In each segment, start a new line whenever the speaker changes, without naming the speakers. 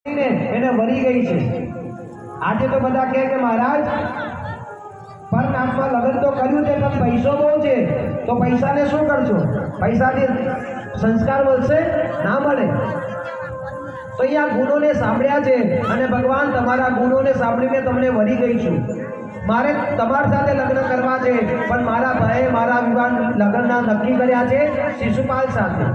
એને વરી ગઈ છે। આજે તો બધા કહે કે મહારાજ પરનાથમાં લગ્ન તો કર્યું છે પણ પૈસો બહુ છે, તો પૈસાને શું કરશો? પૈસાથી સંસ્કાર મળશે? ના મળે। તો અહીંયા ગુણોને સાંભળ્યા છે અને ભગવાન તમારા ગુણોને સાંભળીને તમને વરી ગઈ છું। મારે તમારી સાથે લગ્ન કરવા છે પણ મારા ભાઈએ મારા વિવાહ લગ્નના નક્કી કર્યા છે શિશુપાલ સાથે,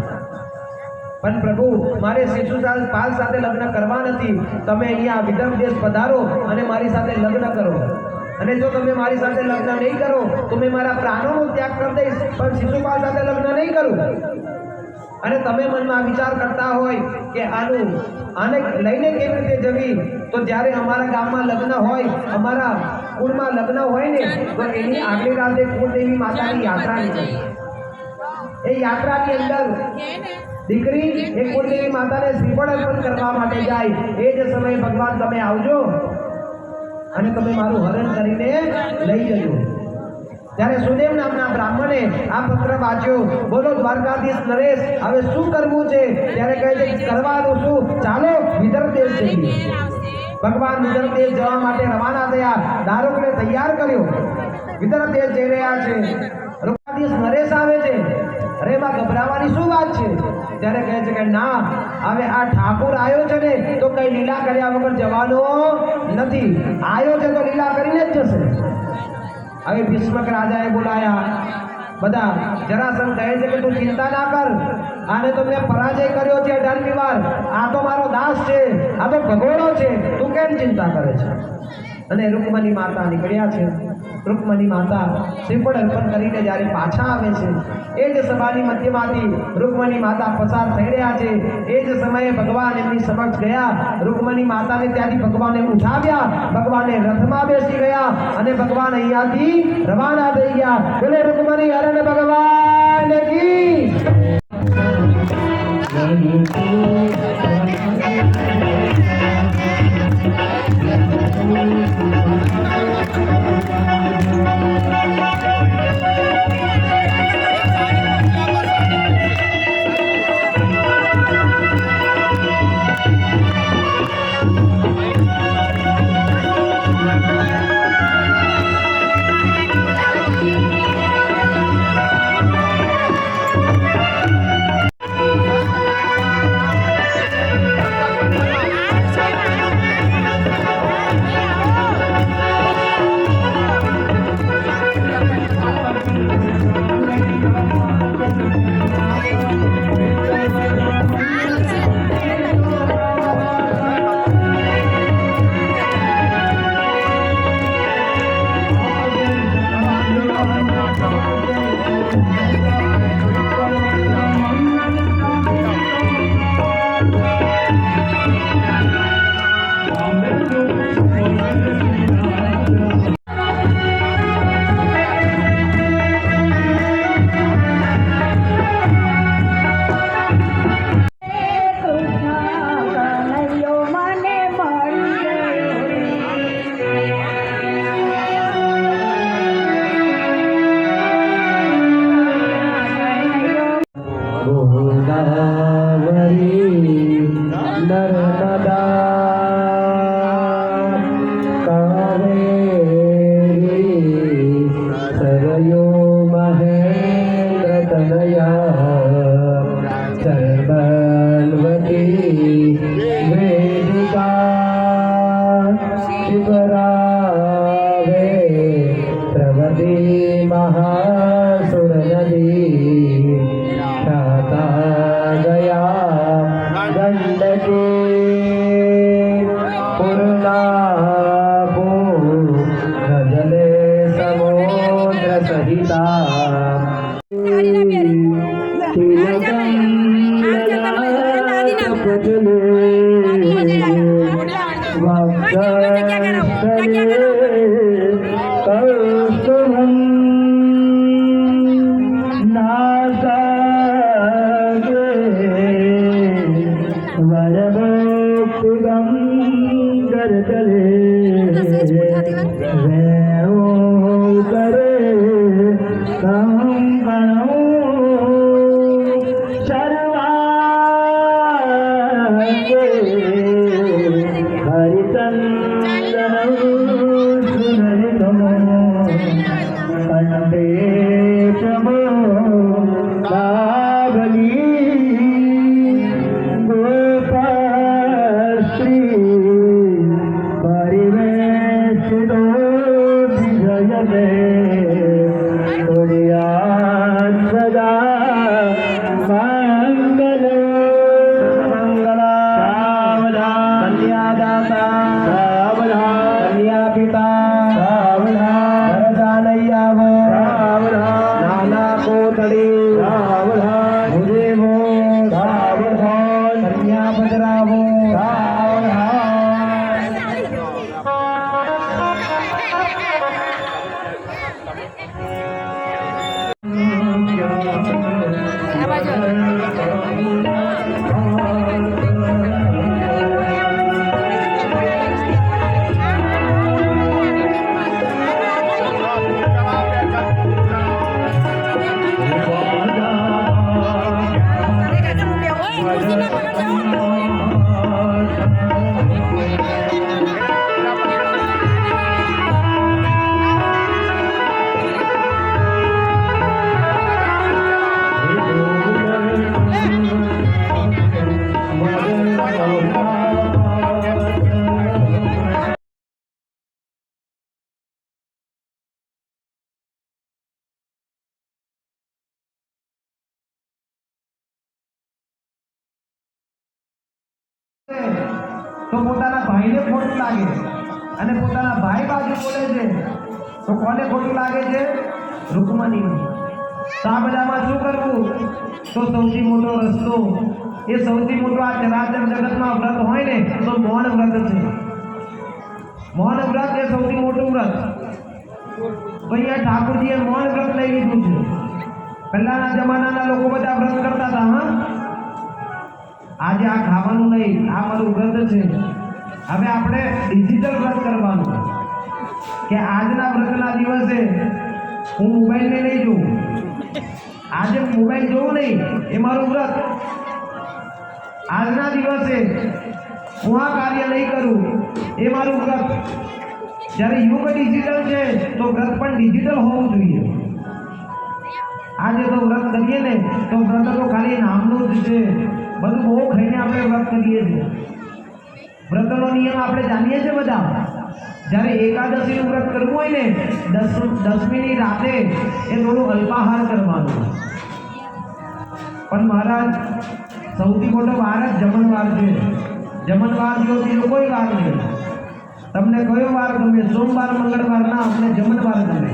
પણ પ્રભુ મારે શિશુપાલ સાથે લગ્ન કરવા નથી। તમે અહીંયા વિદર્ભ દેશ પધારો અને મારી સાથે લગ્ન કરો, અને જો તમે મારી સાથે લગ્ન નહીં કરો તો મેં મારા પ્રાણોનો ત્યાગ કરી દઈશ, પણ શિશુપાલ સાથે લગ્ન નહીં કરું। અને તમે મનમાં વિચાર કરતા હોય કે આને લઈને કેવી રીતે જવી, તો જ્યારે અમારા ગામમાં લગ્ન હોય, અમારા કુળમાં લગ્ન હોય ને, તો એની આગલી રાતે કુળદેવી માતાની યાત્રા નીકળે। એ યાત્રાની અંદર દીકરી એ કુળદેવી માતાને શ્રીફળ અર્પણ કરવા માટે જાય। એ જ સમયે ભગવાન તમે આવજો અને તમે મારું હરણ કરીને લઈ જજો। ત્યારે સુદેવ નામના બ્રાહ્મણે આ પત્ર વાંચ્યો। બોલો દ્વારકાધીશ નરેશ, હવે શું કરવું છે? ત્યારે કહે છે કરવાનું શું, ચાલો વિદર્ભ દેશ જઈએ। ભગવાન વિદર્ભ દેશ જવા માટે રવાના થયા, દારૂકને તૈયાર કર્યો, વિદર્ભ દેશ જઈ રહ્યા છે। દ્વારકાધીશ નરેશ આવે છે। અરે એમાં ગભરાવાની શું વાત છે? ત્યારે કહે છે કે ના, હવે આ ઠાકોર આવ્યો છે ને તો કઈ લીલા કર્યા વગર જવાનો નથી, આવ્યો છે તો લીલા કરીને જ જશે। હવે ભીષ્મક રાજાએ બોલાયા બધા। જરાસંઘ કહે છે કે તું ચિંતા ના કર, આને તો મેં પરાજય કર્યો છે 18મી વાર, આ તો મારો દાસ છે, આ તો ભગોળો છે, તું કેમ ચિંતા કરે છે? અને રૂકમણી માતા નીકળ્યા છે। રૂકમણી માતા શ્રીફળ અર્પણ કરીને જ્યારે પાછા આવે છે, એ જ સભાની મધ્યમાંથી રૂકમણી માતા પસાર થઈ રહ્યા છે। એ જ સમયે ભગવાન એમની સમક્ષ ગયા। રૂકમણી માતાને ત્યાંથી ભગવાને ઉઠાવ્યા, ભગવાને રથમાં બેસી ગયા અને ભગવાન અહીંયાથી રવાના થઈ ગયા। બોલે રૂકમણી હરણ ભગવાન કી। તો પોતાના ભાઈને ખોટું લાગે અને પોતાના ભાઈ બાજુ બોલે છે તો કોને ખોટું લાગે છે? રૂકમણીને. તો આ બધામાં શું કરવું? તો સૌથી મોટો રસ્તો, એ સૌથી મોટો આ ચરાચર જગતમાં વ્રત હોય ને તો મૌન વ્રત છે. મૌન વ્રત એ સૌથી મોટું વ્રત. તો અહીંયા ઠાકોરજીએ મૌન વ્રત લઈ લીધું છે. પહેલાના જમાનાના લોકો બધા વ્રત કરતા હતા. હા, આજે આ ખાવાનું નહીં, આ મારું વ્રત છે. હવે આપણે ડિજિટલ વ્રત કરવાનું કે આજના વ્રતના દિવસે હું મોબાઈલને નહીં જોઉં. આજે મોબાઈલ જોઉં નહીં, એ મારું વ્રત. આજના દિવસે હું આ કાર્ય નહીં કરું, એ મારું વ્રત. જ્યારે યુગ ડિજિટલ છે તો વ્રત પણ ડિજિટલ હોવું જોઈએ. આજે તો વ્રત કરીએ ને તો વ્રત તો ખાલી નામનું જ છે. બધું બહુ ખાઈને આપણે વ્રત કરીએ છીએ. વ્રતનો નિયમ આપણે જાણીએ છીએ બધા. જ્યારે એકાદશીનું વ્રત કરવું હોય ને, દસમીની રાતે એ થોડું અલ્પાહાર કરવાનું. પણ મહારાજ સૌથી મોટો વાર જ જમણવાર છે. જમણવાર જેવો બીજો કોઈ વાર નહીં. તમને કયો વાર ગમે? સોમવાર, મંગળવાર ના, અમને જમણવાર ગમે.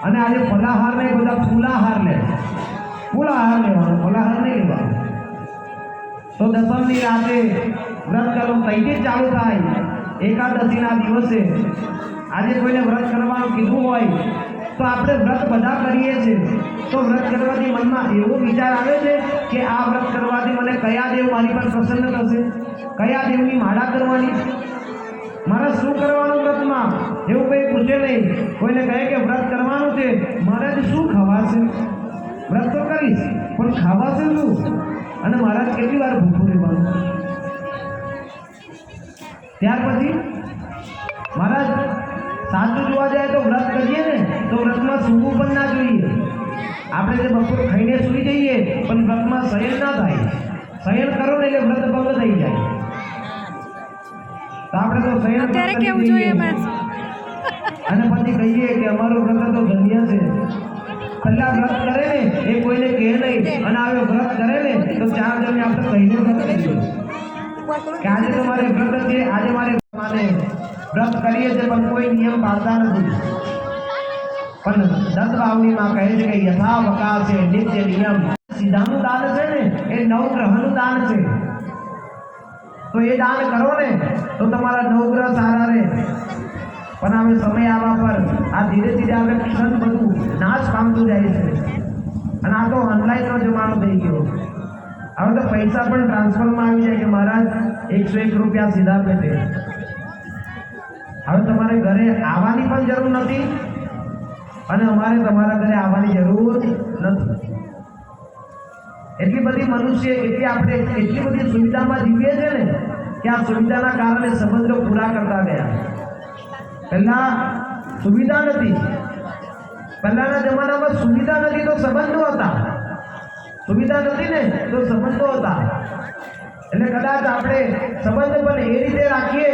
અને આજે ફલાહાર ને બધા ફૂલાહાર લે. ફૂલાહાર લેવાનો, ફલાહાર નહીં લેવાનો. તો દસમની રાતે વ્રત કરો, તૈથી જ ચાલુ થાય. એકાદશીના દિવસે આજે કોઈને વ્રત કરવાનું કીધું હોય તો આપણે વ્રત બધા કરીએ છીએ. તો વ્રત કરવાથી મનમાં એવો વિચાર આવે છે કે આ વ્રત કરવાથી મને કયા દેવ મારી પર પ્રસન્ન થશે, કયા દેવની માળા કરવાની, મારે શું કરવાનું વ્રતમાં, એવું કંઈ પૂછે નહીં. કોઈને કહે કે વ્રત કરવાનું છે, મારે શું ખવાશે? વ્રત તો કરીશ પણ ખાવાશે શું? અને મહારાજ કેટલી વાર ભૂખું રહેવાનું? ત્યાર પછી મહારાજ સાચું જોવા જાય તો વ્રત કરીએ ને તો વ્રતમાં સૂવું પણ ના જોઈએ. આપણે જે બપોર ખાઈને સૂઈ જઈએ પણ વ્રતમાં શયન ના થાય. શયન કરો ને એટલે વ્રત ભંગ થઈ જાય. તો આપણે તો શયન કેવું જોઈએ અને પછી કહીએ કે અમારું વ્રત તો ધન્ય છે. પહેલા વ્રત કરે ને એ કોઈને કહે નહીં, અને આવે વ્રત કરે ને તો 4 જણને આપણે કહીને વ્રત કરીએ કે આજે તો મારે વ્રત છે, આજે મારે વ્રત કરીએ છીએ પણ કોઈ નિયમ પાળતા નથી. પણ દત્ત વાવણીમાં કહે છે કે યથાવકાશ છે, નિત્ય નિયમ. સીધાનું દાન છે ને એ 9 ગ્રહનું દાન છે. તો એ દાન કરો ને તો તમારા 9 ગ્રહ સારા રહે. પણ હવે સમય આવવા પર આ ધીરે ધીરે હવે ક્ષણ બધું નાશ પામતું જાય છે. અને આ તો ઓનલાઈનનો જમાનો થઈ ગયો. હવે તો પૈસા પણ ટ્રાન્સફરમાં આવી જાય કે મહારાજ 101 રૂપિયા સીધા પેટે. હવે તમારે ઘરે આવવાની પણ જરૂર નથી અને અમારે તમારા ઘરે આવવાની જરૂર નથી. એટલી બધી મનુષ્ય, એટલી આપણે એટલી બધી સુવિધામાં જીવીએ છીએ ને કે આ સુવિધાના કારણે સંબંધો પૂરા કરતા ગયા. પહેલા સુવિધા નથી, પહેલાના જમાનામાં સુવિધા નથી તો સંબંધો હતા, સુવિધા નથી ને તો સંબંધો હતા. એટલે કદાચ આપણે સંબંધ પણ એ રીતે રાખીએ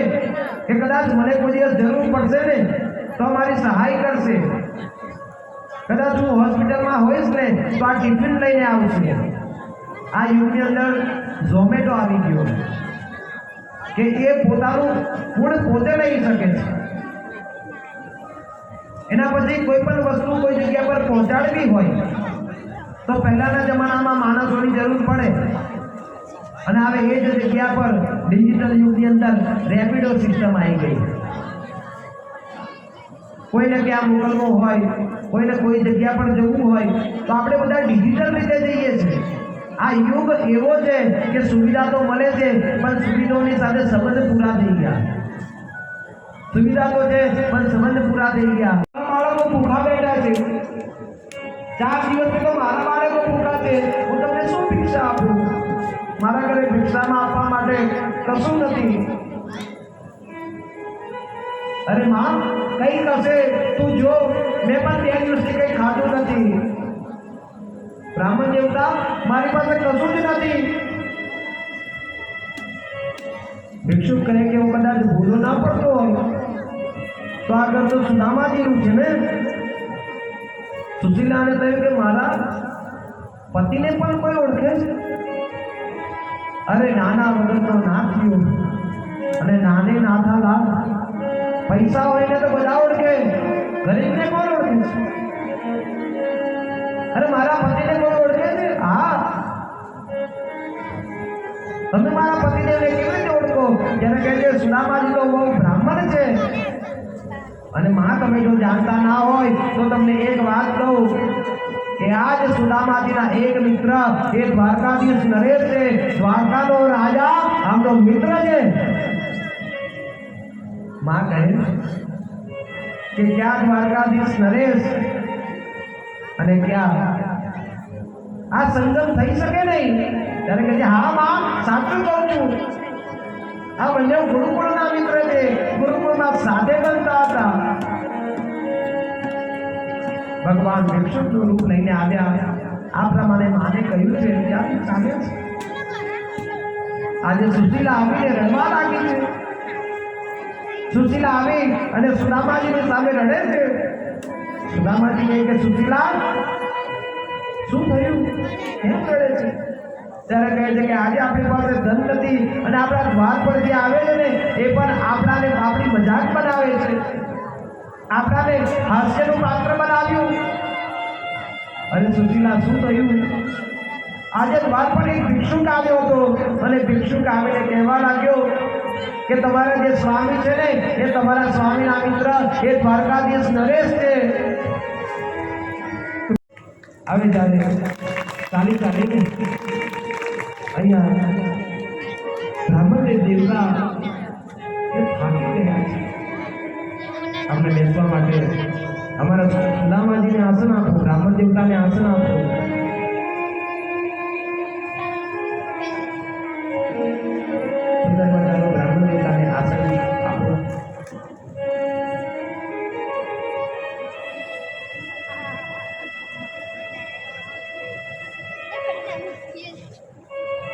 કે કદાચ મને કોઈ દિવસ જરૂર પડશે ને તો મારી સહાય કરશે. કદાચ હું હોસ્પિટલમાં હોઈશ ને તો આ ટિફિન લઈને આવશે. આ યુગની અંદર ઝોમેટો આવી ગયો કે એ પોતાનું ફૂડ પોતે લઈ શકે છે. એના પછી કોઈ પણ વસ્તુ કોઈ જગ્યા પર પહોંચાડવી હોય તો પહેલાના જમાનામાં માણસોની જરૂર પડે, અને હવે એ જ જગ્યા પર ડિજિટલ યુગની અંદર રેપિડો સિસ્ટમ આવી ગઈ. કોઈને ક્યાં મોકલવું હોય, કોઈને કોઈ જગ્યા પર જવું હોય તો આપણે બધા ડિજિટલ રીતે જઈએ છીએ. આ યુગ એવો છે કે સુવિધા તો મળે છે પણ સુવિધાઓની સાથે સંબંધ પૂરા થઈ ગયા. સુવિધા તો છે પણ સંબંધ પૂરા થઈ ગયા. બાળકો ભૂખા બેઠા છે, 4 દિવસથી તો મારા બાળકો ભૂખા છે, હું તમને શું ભિક્ષા આપું? મારા ઘરે ભિક્ષામાં આપવા માટે કશું નથી. અરે માં, કઈ કશે તું જો, મેં પણ 2 દિવસથી કઈ ખાધું નથી. બ્રાહ્મણ દેવતા, મારી પાસે કશું જ નથી. ભિક્ષુક કહે કે હું કદાચ ભૂલો ના પડતો હોય તો આગળ તો સુદામાજીનું છે ને. સુશીલાને કહ્યું કે મારા પતિને પણ કોઈ ઓળખે છે? અરે નાના વગરનો ના થયો, અને નાને નાથા લાભ. પૈસા હોય ને તો બધા ઓળખે, ગરીબને કોણ ઓળખે છે? અરે મારા પતિને કોણ ઓળખે છે? હા, તમે મારા પતિદેવને કેવી રીતે ઓળખો? જેને કહે છે સુદામાજી તો બહુ બ્રાહ્મણ છે. અને માં, તમે જો જાણતા ના હોય તો તમને એક વાત કહું કે આજ સુદામાજીના એક મિત્ર એ દ્વારકાધીશ નરેશ છે. દ્વારકાનો રાજા આમનો મિત્ર છે. માં કહે કે ક્યાં દ્વારકાધીશ નરેશ અને ક્યાં આ સંગમ થઈ શકે નહીં? ત્યારે કહે છે હા માં, સાચું કહું છું. આ બંને ગુરુકુળના મિત્ર છે, ગુરુકુળમાં સાથે બનતા હતા. ભગવાન ભિક્ષુકનું રૂપ લઈને આવ્યા. આ પ્રમાણે માને કહ્યું છે ત્યાંથી ચાલે છે. આજે સુશીલા આવીને રડવા લાગી છે. સુશીલા આવી અને સુદામાજીની સામે રડે છે. સુદામાજી કહે કે સુશીલા, શું થયું, કેમ રડે છે? ત્યારે કહે છે કે આજે આપણી પાસે ધન નથી અને આપણા દ્વાર પર જે આવે છે ને એ પણ આપણાને આપણી મજાક બનાવે છે, આપણાને હાસ્યનું પાત્ર બનાવ્યું. અને સુશીલા, શું થયું? આજે દ્વાર પર એક ભિક્ષુક આવ્યો હતો અને ભિક્ષુક આવીને કહેવા લાગ્યો કે તમારા જે સ્વામી છે ને એ તમારા સ્વામીના મિત્ર એ દ્વારકાધીશ નરેશ છે. આવી ચાલી ચાલીને અહીંયા બ્રાહ્મણ દેવતા એ થાકી ગયા છે. આપણે બેસવા માટે અમારા સુદામાજીને આસન આપો, બ્રાહ્મણ દેવતાને આસન આપો. સુંદર મજાનો બ્રાહ્મણ દેવતાને આસન આપો.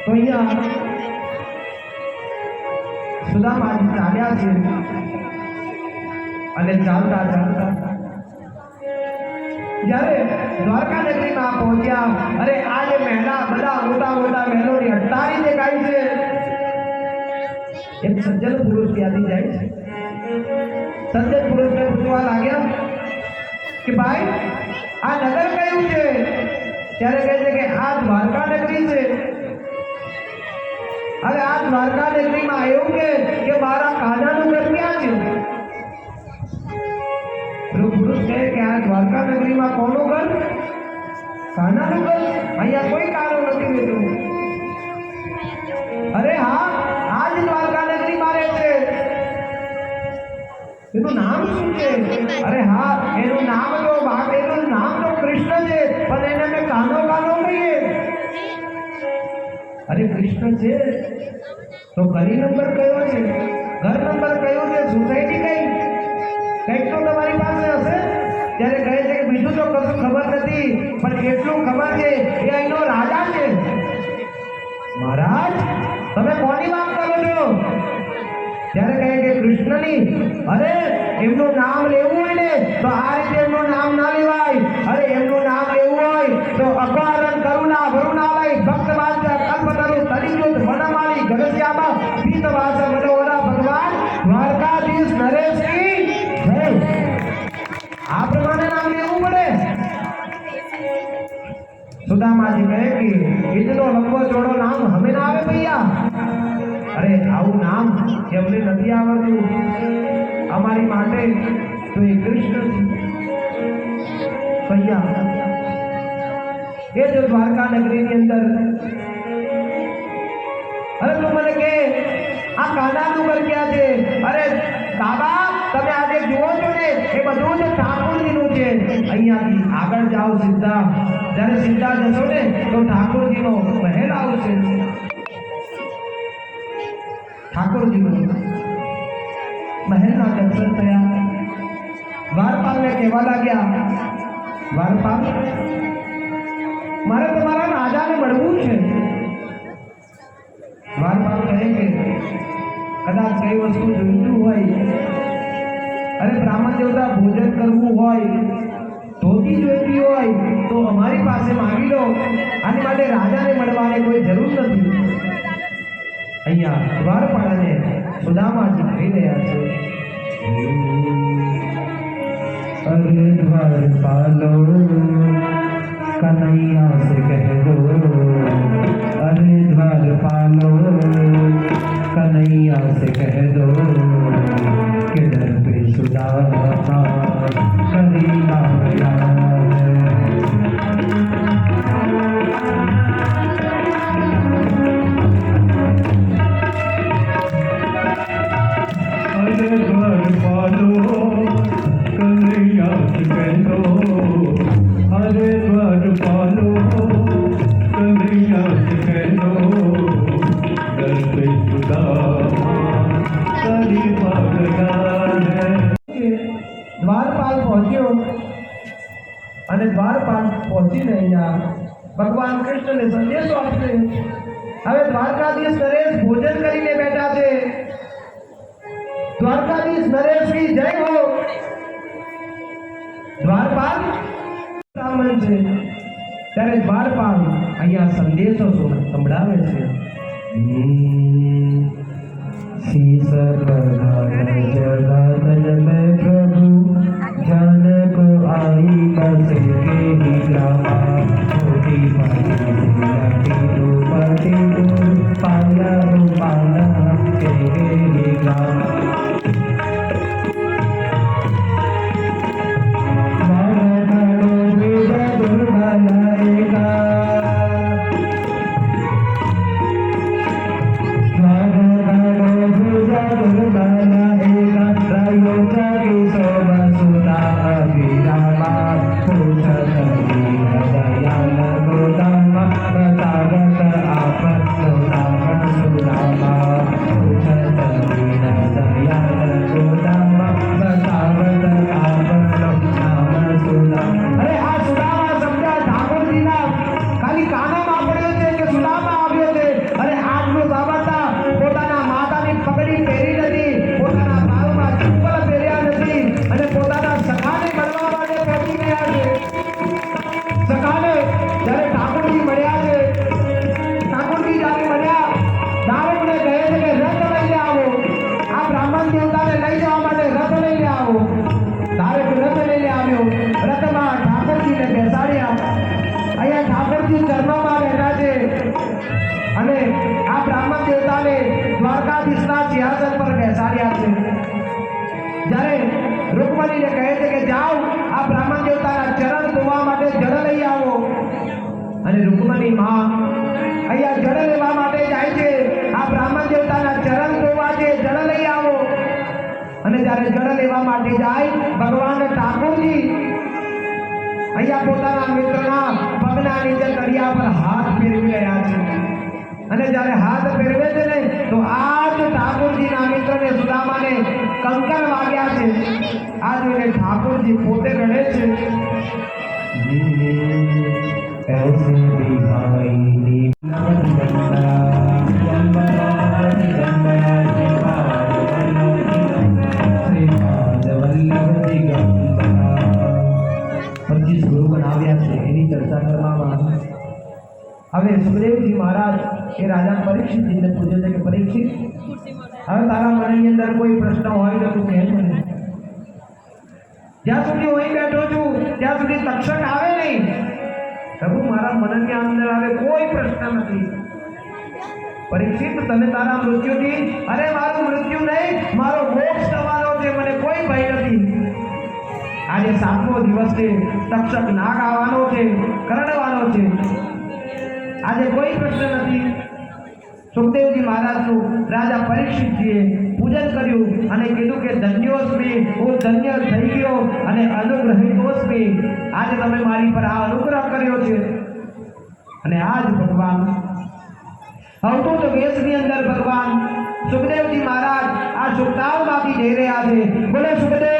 તો અહીંયા સુદામાજી ચાલ્યા છે અને ચાલતા જ્યારે દ્વારકા નગરીમાં પહોંચ્યા, અરે આ જે મહેલા, બધા મોટા મોટા મહેલોની અટ્ટારી દેખાય છે. એક સજ્જન પુરુષ ત્યાંથી જાય છે. સજ્જન પુરુષને પૂછવા લાગ્યા કે ભાઈ, આ નગર કયું છે? ત્યારે કહે છે કે આ દ્વારકા નગરી છે. હવે આ દ્વારકા નગરીમાં એવું કે મારા કાનાનું ઘર ક્યાં છે? પુરુષ કહે કે આ દ્વારકા નગરીમાં કોનું ઘર? કાનાનું ઘર. અહીંયા કોઈ કાનો નથી રહેતું. અરે હા, આ જ દ્વારકા નગરીમાં રહે છે. એનું નામ શું છે? અરે હા, એનું નામ તો કૃષ્ણ છે, પણ એને મેં કાનો કહીએ. અરે કૃષ્ણ છે તો ગલી નંબર કયો છે, ઘર નંબર કયો છે, સોસાયટી કઈ, કંઈક તો તમારી પાસે હશે. ત્યારે કહે છે કે બીજું તો કશું ખબર નથી, પણ એટલું ખબર છે એ અહીંનો રાજા છે. મહારાજ તમે કોની વાત કરો છો? ત્યારે કહે કે કૃષ્ણની. અરે એમનું નામ લેવું હોય ને તો આ રીતે એમનું નામ ના લેવાય. અરે એમનું નામ લેવું હોય તો અપારણ કરુણા વરુણાલય ભક્તવાદ્ય કલ્પતરુ તરિજુત વનમાળી ગગસ્યામા પીતવાસ મનોહરા ભગવાન દ્વારકાધીશ નરેશ કી જય. આ પ્રમાણે નામ લેવું પડે. સુદામાજી કહે કે ઇતનો લંબો ચોડો નામ હમે ના આવે ભૈયા. અરે આવું નામ એમને નથી આવડતું. અમારી માટે તો એ કૃષ્ણ છે ભૈયા. એ જો દ્વારકા નગરીની અંદર અરે તું મને કે આ કાનાનું ઘર ક્યાં છે? અરે બાબા તમે આજે જુઓ છો ને એ બધું જ ઠાકોરજીનું છે. અહીંયાથી આગળ જાઓ સીધા. જ્યારે સીધા જશો ને તો ઠાકોરજીનો મહેલ આવશે. ઠાકોરજીનો મહેલના દર્શન થયા. દ્વારપાલને કહેવા લાગ્યા, દ્વારપાલ મારે તમારા રાજાને મળવું છે. દ્વારપાલ કહે કે કદાચ કઈ વસ્તુ જોઈતું હોય, અરે બ્રાહ્મણ દેવતા ભોજન કરવું હોય, ધોતી જોઈતી હોય તો અમારી પાસે માંગી લો. આની માટે રાજાને મળવાની કોઈ જરૂર નથી. અહીંયા દ્વારપાળને સુદામાજી કહી રહ્યા છે, અરે દ્વારપાલો કનૈયા સે કહ દો, અરે દ્વારપાલો કનૈયા સે કહ દો કે દર पे સુદામા કરી લાયા. દ્વારપાલ પહોંચ્યો અને દ્વારપાલ પહોંચીને અહીંયા ભગવાન કૃષ્ણને સંદેશો આપશે. હવે દ્વારકાધીશ નરેશ ભોજન કરીને બેઠા છે. દ્વારકાધીશ નરેશ કી જય હો. દ્વારપાલ બ્રાહ્મણ છે ત્યારે દ્વારપાલ અહીંયા સંદેશો સંભળાવે છે. शीस प्रधान जगाधन में प्रभु जन को आई बस के ही ग्रामा छोटी पाटी पाया पाला के ही ग्रामा અને આ બ્રાહ્મણ દેવતાને દ્વારકાધીશના સિંહાસન પર બેસાડ્યા છે. જ્યારે રૂકમણીને કહે છે કે જાઓ આ બ્રાહ્મણ દેવતાના ચરણ ધોવા માટે જળ લઈ આવો. અને રૂકમણી માં અહીંયા જળ લેવા માટે જાય છે. આ બ્રાહ્મણ દેવતાના ચરણ ધોવા છે, જળ લઈ આવો. અને જ્યારે જળ લેવા માટે જાય ભગવાન ઠાકોરજી અહીંયા પોતાના મિત્રના પગના નીચે તળિયા પર હાથ ફેરવી રહ્યા છે. અને જ્યારે હાથ ફેરવે છે ને તો આ જ ઠાકોરજીના મિત્રને સુદામાને કંકણ વાગ્યા છે. આ જોઈને ઠાકોરજી પોતે રડે છે. ऐसे दिखाई ગુરુ બનાવ્યા છે એની ચર્ચા કરવામાં હવે સુખદેવજી મહારાજ એ રાજા પરીક્ષિતજીને પૂછે છે કે પરીક્ષિત, હવે તારા મનની અંદર કોઈ પ્રશ્ન હોય તો તું કહે મને. જ્યાં સુધી હું અહીં બેઠો છું ત્યાં સુધી તક્ષક આવે નહીં. પ્રભુ મારા મનની અંદર આવે કોઈ પ્રશ્ન નથી. પરીક્ષિત, તને તારા મૃત્યુથી, અરે મારું મૃત્યુ નહીં, મારો મોક્ષ થવાનો છે, મને કોઈ ભય નથી. આજે 7મો દિવસ છે, તક્ષક નાગ આવવાનો છે, કરડવાનો છે, આજે કોઈ પ્રશ્ન નથી. સુખદેવજી મહારાજનું રાજા પરીક્ષિતજીએ પૂજન કર્યું અને કીધું કે ધન્યોસ્મી, હું ધન્ય થઈ ગયો અને અનુગ્રહિતોસ્મી. આજે તમે મારી પર આ અનુગ્રહ કર્યો છે. અને આજ ભગવાન અવધૂત વેશની અંદર ભગવાન સુખદેવજી મહારાજ આ સુખતાવમાંથી જઈ રહ્યા છે. બોલે સુખદેવ